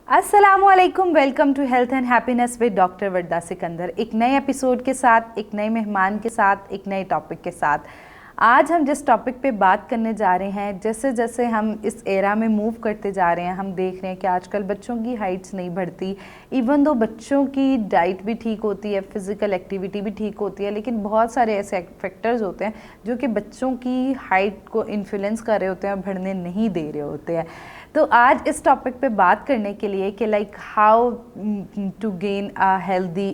अस्सलामुअलैकुम, welcome to health and happiness with doctor Warda Sikandar. एक नए एपिसोड के साथ, एक नए मेहमान के साथ, एक नए टॉपिक के साथ। आज हम जिस टॉपिक पे बात करने जा रहे हैं, जैसे जैसे हम इस एरा में मूव करते जा रहे हैं, हम देख रहे हैं कि आजकल बच्चों की हाइट्स नहीं बढ़ती। इवन दो बच्चों की डाइट भी ठीक होती है, फिज़िकल एक्टिविटी भी ठीक होती है, लेकिन बहुत सारे ऐसे फैक्टर्स होते हैं जो कि बच्चों की हाइट को इन्फ्लुएंस कर रहे होते हैं और बढ़ने नहीं दे रहे होते हैं। तो आज इस टॉपिक पे बात करने के लिए कि like how to gain a healthy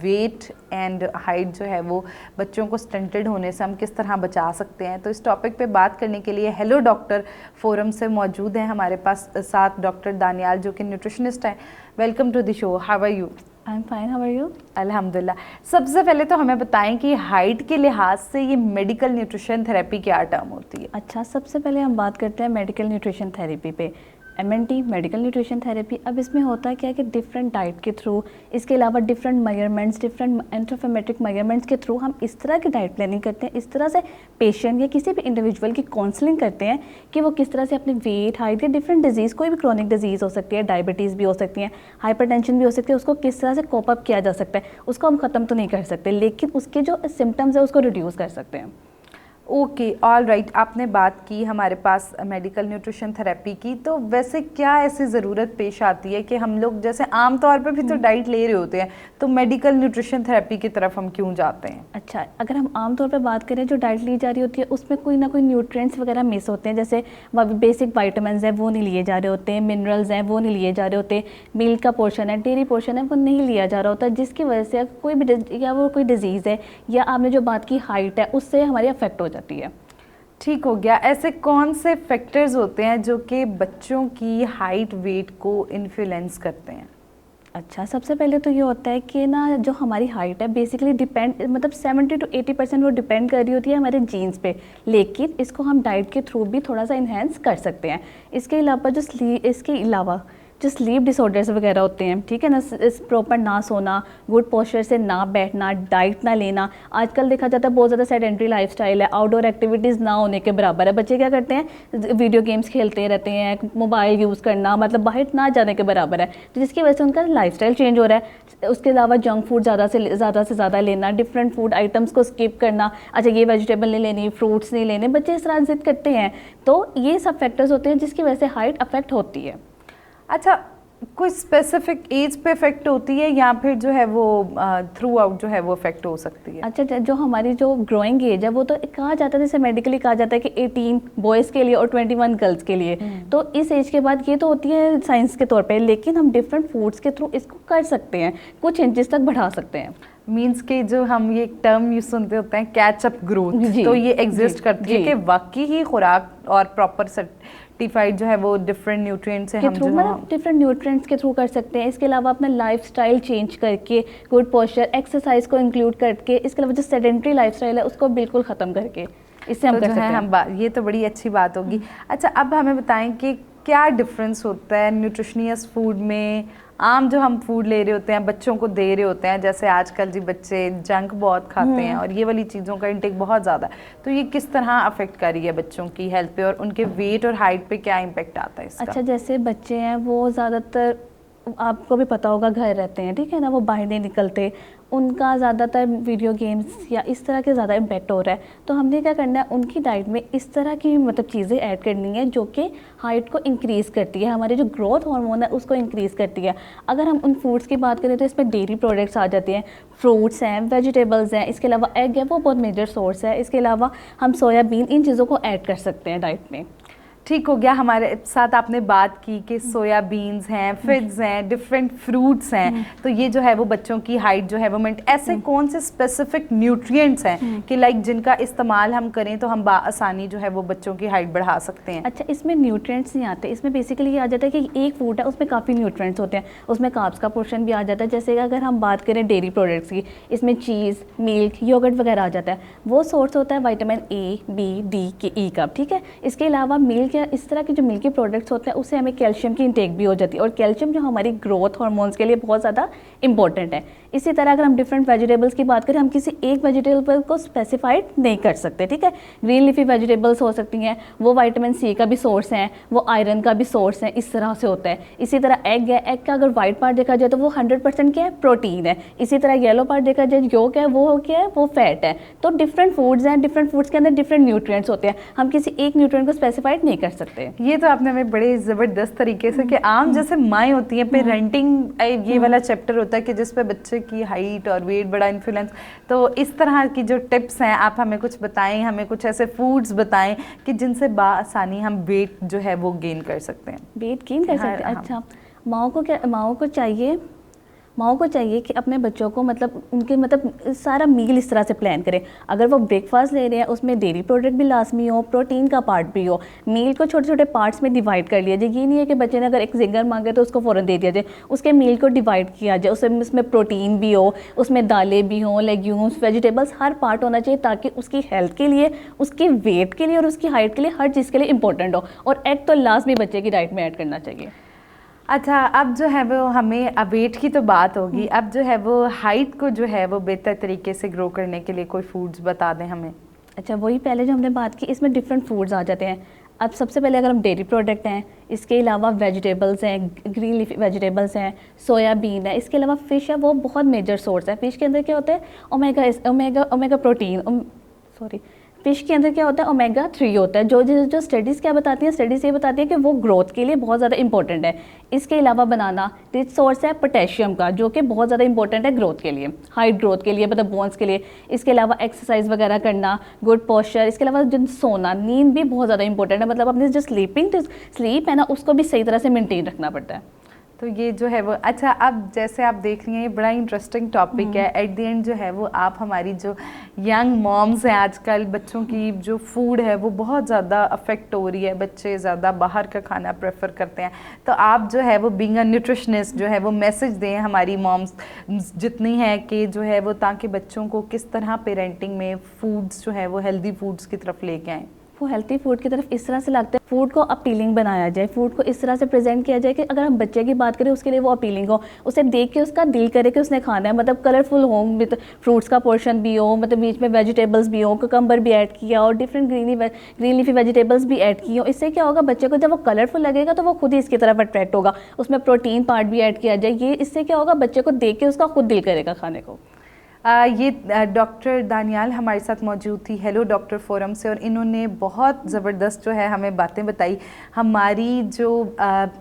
weight and height जो है वो बच्चों को स्टंटेड होने से हम किस तरह बचा सकते हैं, तो इस टॉपिक पे बात करने के लिए हेलो डॉक्टर फोरम से मौजूद हैं हमारे पास साथ डॉक्टर दानियाल, जो कि न्यूट्रिशनिस्ट हैं। Welcome to the show, how are you? I am fine, how are you? अल्हम्दुलिल्लाह। सबसे पहले तो हमें बताएं कि हाइट के लिहाज से ये मेडिकल न्यूट्रिशन थेरेपी क्या टर्म होती है? अच्छा, सबसे पहले हम बात करते हैं मेडिकल न्यूट्रिशन थेरेपी पे। MNT medical nutrition therapy. अब इसमें होता है क्या है कि डिफरेंट डाइट के थ्रू, इसके अलावा different measurements, different anthropometric measurements के थ्रू हम इस तरह की डाइट प्लानिंग करते हैं, इस तरह से पेशेंट या किसी भी इंडिविजुअल की काउंसलिंग करते हैं कि वो किस तरह से अपने वेट, हाइट या डिफरेंट डिजीज़, कोई भी क्रॉनिक डिजीज़ हो सकती है, डायबिटीज़ भी हो सकती है, हाइपरटेंशन भी हो सकती है, उसको किस तरह से कोप अप किया जा सकता है। उसको हम ख़त्म तो नहीं कर सकते, लेकिन उसके जो सिम्टम्स है उसको रिड्यूस कर सकते हैं। Okay, all right. आपने बात की हमारे पास मेडिकल न्यूट्रिशन थेरेपी की, तो वैसे क्या ऐसी ज़रूरत पेश आती है कि हम लोग जैसे आम तौर पे भी तो डाइट ले रहे होते हैं, तो मेडिकल न्यूट्रिशन थेरेपी की तरफ हम क्यों जाते हैं? अच्छा, अगर हम आम तौर पे बात करें, जो डाइट ली जा रही होती है उसमें कोई ना कोई न्यूट्रिएंट्स वगैरह मिस होते हैं, जैसे बेसिक वाइटामिन्स हैं वो नहीं लिए जा रहे होते हैं, मिनरल्स हैं वो नहीं लिए जा रहे होते, मिल्क का पोर्शन है, डेयरी पोर्शन है वो नहीं लिया जा रहा होता, जिसकी वजह से कोई भी या वो कोई डिजीज़ है या आपने जो बात की हाइट है उससे हमारी अफेक्ट हो जाती है। ठीक हो गया। ऐसे कौन से फैक्टर्स होते हैं जो कि बच्चों की हाइट वेट को इन्फ्लुएंस करते हैं? अच्छा, सबसे पहले तो ये होता है कि ना जो हमारी हाइट है बेसिकली डिपेंड, मतलब 70 to 80% वो डिपेंड कर रही होती है हमारे जीन्स पे, लेकिन इसको हम डाइट के थ्रू भी थोड़ा सा इन्हेंस कर सकते हैं। इसके अलावा जो स्लीप डिसऑर्डर्स वगैरह होते हैं, ठीक है ना, इस प्रॉपर ना सोना, गुड पोस्चर से ना बैठना, डाइट ना लेना, आजकल देखा जाता है बहुत ज़्यादा सेडेंट्री लाइफस्टाइल है, आउटडोर एक्टिविटीज़ ना होने के बराबर है। बच्चे क्या करते हैं, वीडियो गेम्स खेलते रहते हैं, मोबाइल यूज़ करना, मतलब बाहर ना जाने के बराबर है, तो जिसकी वजह से उनका लाइफस्टाइल चेंज हो रहा है। उसके अलावा जंक फूड ज़्यादा से ज़्यादा लेना, डिफरेंट फूड आइटम्स को स्किप करना, अच्छा ये वेजिटेबल नहीं लेनी, फ्रूट्स नहीं लेने, बच्चे इस तरह जिद करते हैं। तो ये सब फैक्टर्स होते हैं जिसकी वजह से हाइट अफेक्ट होती है। अच्छा, कोई स्पेसिफिक एज पे इफेक्ट होती है या फिर जो है वो थ्रू आउट जो है वो इफेक्ट हो सकती है? अच्छा, जो हमारी जो ग्रोइंग एज है वो तो कहा जाता है, जैसे मेडिकली कहा जाता है कि 18 बॉयज़ के लिए और 21 गर्ल्स के लिए, तो इस एज के बाद ये तो होती है साइंस के तौर पे, लेकिन हम डिफरेंट फूड्स के थ्रू इसको कर सकते हैं, कुछ इंचेस तक बढ़ा सकते हैं। मीन्स के जो हम ये टर्म यूज सुनते होते हैं कैच अप ग्रोथ, तो ये एग्जिस्ट करती है कि वाकई ही खुराक और प्रॉपर सर्टिफाइड जो है वो डिफरेंट न्यूट्रिएंट्स से हम जो मतलब डिफरेंट न्यूट्रिएंट्स के थ्रू कर सकते हैं। इसके अलावा अपना लाइफस्टाइल चेंज करके, गुड पोस्चर, एक्सरसाइज को इंक्लूड करके, इसके अलावा जो सेडेंट्री लाइफस्टाइल है उसको बिल्कुल ख़त्म करके इससे हम तो कर सकते हैं। ये तो बड़ी अच्छी बात होगी। अच्छा, अब हमें बताएं कि क्या डिफरेंस होता है न्यूट्रिशनियस फूड में, आम जो हम फूड ले रहे होते हैं बच्चों को दे रहे होते हैं, जैसे आजकल जी बच्चे जंक बहुत खाते हैं और ये वाली चीज़ों का इंटेक बहुत ज़्यादा है, तो ये किस तरह अफेक्ट कर रही है बच्चों की हेल्थ पे और उनके वेट और हाइट पे क्या इम्पेक्ट आता है इसका? अच्छा, जैसे बच्चे हैं वो ज़्यादातर, आपको भी पता होगा, घर रहते हैं, ठीक है ना, वो बाहर नहीं निकलते, उनका ज़्यादातर वीडियो गेम्स या इस तरह के ज़्यादा इम्पेक्ट हो रहा है। तो हमने क्या करना है, उनकी डाइट में इस तरह की मतलब चीज़ें ऐड करनी है जो कि हाइट को इंक्रीज़ करती है, हमारे जो ग्रोथ हार्मोन है उसको इंक्रीज़ करती है। अगर हम उन फूड्स की बात करें तो इसमें डेयरी प्रोडक्ट्स आ जाते हैं, फ्रूट्स हैं, वेजिटेबल्स हैं, इसके अलावा एग है वो बहुत मेजर सोर्स है, इसके अलावा हम सोयाबीन, इन चीज़ों को ऐड कर सकते हैं डाइट में। ठीक हो गया। हमारे साथ आपने बात की कि सोयाबीन्स हैं, फिग्स हैं, डिफरेंट फ्रूट्स हैं, तो ये जो है वो बच्चों की हाइट जो है वो ऐसे कौन से स्पेसिफिक न्यूट्रिएंट्स हैं कि लाइक जिनका इस्तेमाल हम करें तो हम बाआसानी जो है वो बच्चों की हाइट बढ़ा सकते हैं? अच्छा, इसमें न्यूट्रिएंट्स नहीं आते, इसमें बेसिकली ये आ जाता है कि एक फूड है उसमें काफ़ी न्यूट्रिएंट्स होते हैं, उसमें कार्ब्स का पोर्शन भी आ जाता है। जैसे अगर हम बात करें डेयरी प्रोडक्ट्स की, इसमें चीज़, मिल्क, योगर्ट वगैरह आ जाता है, वो सोर्स होता है विटामिन A, B, D के, E का, ठीक है। इसके अलावा मिल्क क्योंकि इस तरह के जो मिल्की प्रोडक्ट्स होते हैं उससे हमें कैल्शियम की इंटेक भी हो जाती है, और कैल्शियम जो हमारी ग्रोथ हार्मोन्स के लिए बहुत ज़्यादा इंपॉर्टेंट है। इसी तरह अगर हम डिफरेंट वेजिटेबल्स की बात करें, हम किसी एक वेजिटेबल को स्पेसिफाइड नहीं कर सकते, ठीक है। ग्रीन लीफी वेजिटेबल्स हो सकती हैं, वो विटामिन सी का भी सोर्स हैं, वो आयरन का भी सोर्स है, इस तरह से होता है। इसी तरह एग है, एग का अगर वाइट पार्ट देखा जाए तो वो 100% क्या है, प्रोटीन है। इसी तरह येलो पार्ट देखा जाए, योक है, वो क्या है, वो फैट है। तो डिफरेंट फूड्स हैं, डिफरेंट फूड्स के अंदर डिफरेंट न्यूट्रिएंट्स होते हैं, हम किसी एक न्यूट्रिएंट को स्पेसिफाइड नहीं कर सकते। ये तो आपने हमें बड़े ज़बरदस्त तरीके से कि आम जैसे माएँ होती हैं पेरेंटिंग, ये वाला चैप्टर होता है कि जिस पे बच्चे की हाइट और वेट बड़ा इन्फ्लुएंस, तो इस तरह की जो टिप्स हैं आप हमें कुछ बताएं, हमें कुछ ऐसे फूड्स बताएं कि जिनसे बासानी हम वेट जो है वो गेन कर सकते हैं। वेट गेन कर सकते हैं, अच्छा। माओ को चाहिए कि अपने बच्चों को मतलब उनके मतलब सारा मील इस तरह से प्लान करें। अगर वो ब्रेकफास्ट ले रहे हैं उसमें डेयरी प्रोडक्ट भी लाजमी हो, प्रोटीन का पार्ट भी हो। मील को छोटे छोटे पार्ट्स में डिवाइड कर लिया जाए। ये नहीं है कि बच्चे ने अगर एक जिंगर मांगे तो उसको फ़ौरन दे दिया जाए, उसके मील को डिवाइड किया जाए, उसमें प्रोटीन भी हो, उसमें दालें भी हों, लेग्यूम्स, वेजिटेबल्स, हर पार्ट होना चाहिए ताकि उसकी हेल्थ के लिए, उसकी वेट के लिए और उसकी हाइट के लिए, हर चीज़ के लिए इंपॉर्टेंट हो। और एग तो लाजमी बच्चे की डाइट में ऐड करना चाहिए। अच्छा, अब जो है वो हमें अब वेट की तो बात होगी, अब जो है वो हाइट को जो है वो बेहतर तरीके से ग्रो करने के लिए कोई फूड्स बता दें हमें। अच्छा, वही पहले जो हमने बात की, इसमें डिफरेंट फूड्स आ जाते हैं। अब सबसे पहले अगर हम डेयरी प्रोडक्ट हैं, इसके अलावा वेजिटेबल्स हैं, ग्रीन लीफी वेजिटेबल्स हैं, सोयाबीन है, इसके अलावा फ़िश है, वो बहुत मेजर सोर्स है। फ़िश के अंदर क्या होता है, ओमेगा प्रोटीन, फ़िश के अंदर क्या होता है, ओमेगा 3 होता है। जो स्टडीज़ क्या बताती हैं, स्टडीज़ ये बताती हैं कि वो ग्रोथ के लिए बहुत ज़्यादा इंपॉर्टेंट है। इसके अलावा बनाना रिच सोर्स है पोटेशियम का, जो कि बहुत ज़्यादा इंपॉर्टेंट है ग्रोथ के लिए, हाइट ग्रोथ के लिए, मतलब बोन्स के लिए। इसके अलावा एक्सरसाइज वगैरह करना, गुड पोस्चर, इसके अलावा जो सोना, नींद भी बहुत ज़्यादा इंपॉर्टेंट है। मतलब अपनी जो स्लीप है ना, उसको भी सही तरह से मेनटेन रखना पड़ता है। तो ये जो है वो, अच्छा, अब जैसे आप देख रही हैं ये बड़ा इंटरेस्टिंग टॉपिक है। एट द एंड जो है वो आप हमारी जो यंग मॉम्स हैं आजकल, बच्चों की जो फूड है वो बहुत ज़्यादा अफेक्ट हो रही है, बच्चे ज़्यादा बाहर का खाना प्रेफर करते हैं। तो आप जो है वो बीइंग अ न्यूट्रिशनिस्ट जो है वो मैसेज दें हमारी मॉम्स जितनी हैं कि जो है वो, ताकि बच्चों को किस तरह पेरेंटिंग में फूड्स जो है वो हेल्दी फूड्स की तरफ लेके आएँ। वो हेल्थी फूड की तरफ इस तरह से लगता है, फूड को अपीलिंग बनाया जाए, फूड को इस तरह से प्रेजेंट किया जाए कि अगर हम बच्चे की बात करें उसके लिए वो अपीलिंग हो, उसे देख के उसका दिल करे कि उसने खाना है। मतलब कलरफुल हो, विद फ्रूट्स का पोर्शन भी हो, मतलब बीच में वेजिटेबल्स भी हो, कुकम्बर भी ऐड किया और डिफरेंट ग्रीन लीफी वेजिटेबल्स भी ऐड की हो। इससे क्या होगा, बच्चे को जब वो कलरफुल लगेगा तो वो खुद ही इसकी तरफ अट्रैक्ट होगा। उसमें प्रोटीन पार्ट भी ऐड किया जाए, ये इससे क्या होगा, बच्चे को देख के उसका खुद दिल करेगा खाने को। ये डॉक्टर दानियाल हमारे साथ मौजूद थी हेलो डॉक्टर फोरम से, और इन्होंने बहुत ज़बरदस्त जो है हमें बातें बताई। हमारी जो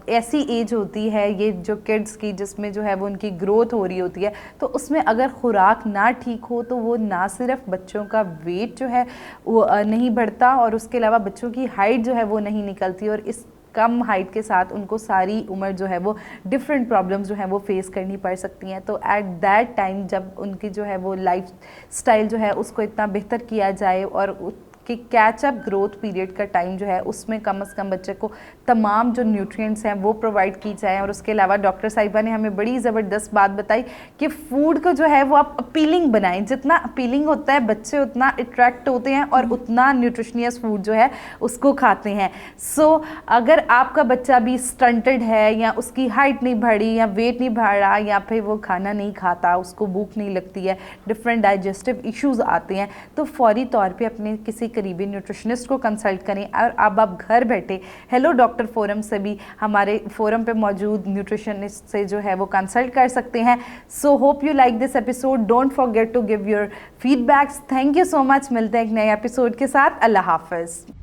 ऐसी एज होती है ये जो किड्स की, जिसमें जो है वो उनकी ग्रोथ हो रही होती है, तो उसमें अगर खुराक ना ठीक हो तो वो ना सिर्फ बच्चों का वेट जो है वो नहीं बढ़ता, और उसके अलावा बच्चों की हाइट जो है वो नहीं निकलती, और इस कम हाइट के साथ उनको सारी उम्र जो है वो डिफरेंट प्रॉब्लम्स जो है वो फेस करनी पड़ सकती हैं। तो एट दैट टाइम जब उनकी जो है वो लाइफ स्टाइल जो है उसको इतना बेहतर किया जाए, और कि कैचअप ग्रोथ पीरियड का टाइम जो है उसमें कम से कम बच्चे को तमाम जो न्यूट्रिएंट्स हैं वो प्रोवाइड की जाए। और उसके अलावा डॉक्टर साहिबा ने हमें बड़ी ज़बरदस्त बात बताई कि फ़ूड को जो है वो आप अपीलिंग बनाएं, जितना अपीलिंग होता है बच्चे उतना अट्रैक्ट होते हैं और उतना न्यूट्रिशनियस फूड जो है उसको खाते हैं। सो अगर आपका बच्चा भी स्टंटेड है, या उसकी हाइट नहीं बढ़ी, या वेट नहीं बढ़ रहा, या फिर वो खाना नहीं खाता, उसको भूख नहीं लगती है, डिफरेंट डाइजेस्टिव इश्यूज़ आते हैं, तो फौरी तौर पे अपने किसी करीबी न्यूट्रिशनिस्ट को कंसल्ट करें। और अब आप घर बैठे हेलो डॉक्टर फोरम से भी हमारे फोरम पे मौजूद न्यूट्रिशनिस्ट से जो है वो कंसल्ट कर सकते हैं। So hope you like this episode, don't forget to give your feedbacks. Thank you so much, मिलते हैं एक नए एपिसोड के साथ। अल्लाह हाफिज़।